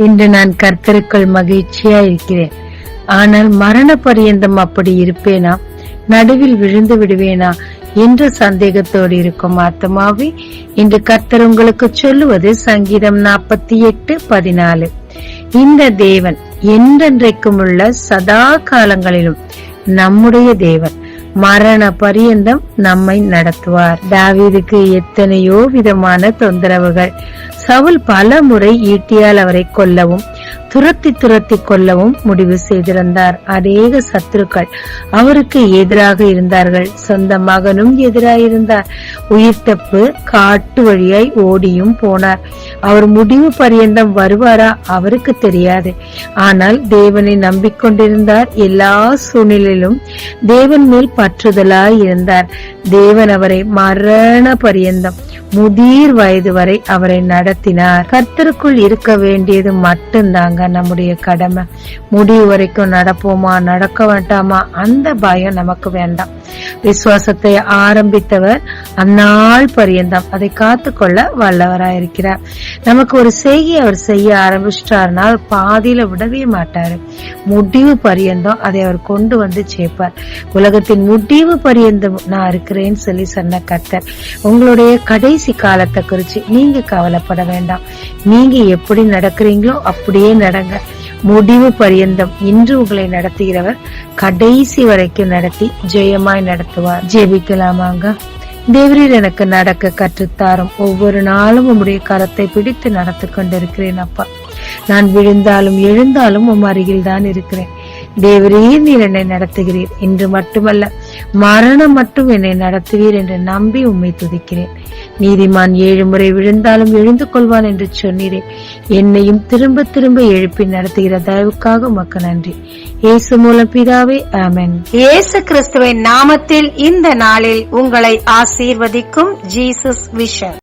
இன்று நான் கர்த்தருக்குள் மகிழ்ச்சியா இருக்கிறேன். ஆனால் மரண பரியந்தம் அப்படி இருப்பேனா, நடுவில் விழுந்து விடுவேனா என்ற சந்தேகத்தோடு இருக்கும் ஆத்மாவே, இன்று கர்த்தர் உங்களுக்கு சொல்லுவது சங்கீதம் 48:14. இந்த தேவன் என்றென்றைக்கும் உள்ள சதா காலங்களிலும் நம்முடைய தேவன், மரண பரியந்தம் நம்மை நடத்துவார். தாவீதுக்கு எத்தனையோ விதமான தொந்தரவுகள். சவுல் பல முறை ஈட்டியால் அவரை கொல்லவும் துரத்தி கொல்லவும் முடிவு செய்திருந்தார். அநேக சத்துருக்கள் அவருக்கு எதிராக இருந்தார்கள். சொந்த மகனும் எதிராயிருந்தார். உயிர் தப்பு காட்டு வழியாய் ஓடியும் போனார். அவர் முடிவு பரியந்தம் வருவாரா அவருக்கு தெரியாது. ஆனால் தேவனை நம்பிக்கொண்டிருந்தார். எல்லா சூழ்நிலையிலும் தேவன் மேல் பற்றுதலாய் இருந்தார். தேவன் அவரை மரண பரியந்தம் முதிர் வயது வரை அவரை நடத்தினார். கர்த்தருக்குள் இருக்க வேண்டியது மட்டும்தாங்க நம்முடைய கடமை. முடிவு வரைக்கும் நடப்போமா நடக்க வேண்டாமா அந்த பயம் நமக்கு வேண்டாம். விசுவாசத்தை ஆரம்பித்தவர் அந்நாள் பரியந்தம் அதை காத்துக்கொள்ள வல்லவராயிருக்கிறார். நமக்கு ஒரு செய்கை அவர் செய்ய ஆரம்பிச்சிட்டாருன்னா பாதியில விடவே மாட்டாரு. முடிவு பரியந்தம் அதை அவர் கொண்டு வந்து சேர்ப்பார். உலகத்தின் முடிவு பரியந்தம் நான் இருக்கிறேன்னு சொல்லி சொன்ன கர்த்தர், உங்களுடைய கடைசி காலத்தை குறிச்சு நீங்க கவலைப்பட வேண்டாம். நீங்க எப்படி நடக்கிறீங்களோ அப்படியே நடங்க. முடிவு பரியந்தம் இன்று உங்களை நடத்துகிறவர் கடைசி வரைக்கும் நடத்தி ஜெயமாய் நடத்துவார். ஜெபிக்கலாமாங்க. தேவரீர் எனக்கு நடக்க கற்றுத்தாரும். ஒவ்வொரு நாளும் உம்முடைய கரத்தை பிடித்து நடத்தி கொண்டிருக்கிறேன் அப்பா. நான் விழுந்தாலும் எழுந்தாலும் உம் அருகில் தான் இருக்கிறேன். தேவரீர் நீர் என்னை நடத்துகிறீர். இன்று மட்டுமல்ல, மரணம் மட்டும் என்னை நடத்துவீர் என்று நம்பி உம்மை துதிக்கிறேன். நீதிமான் 7 முறை விழுந்தாலும் எழுந்து கொள்வான் என்று சொன்னீரே. என்னையும் திரும்ப திரும்ப எழுப்பி நடத்துகிற தயவுக்காக உமக்கு நன்றி. இயேசு மூலம் பிதாவே, ஆமென். இயேசு கிறிஸ்துவின் நாமத்தில் இந்த நாளில் உங்களை ஆசீர்வதிக்கும் ஜீசஸ் விஷன்.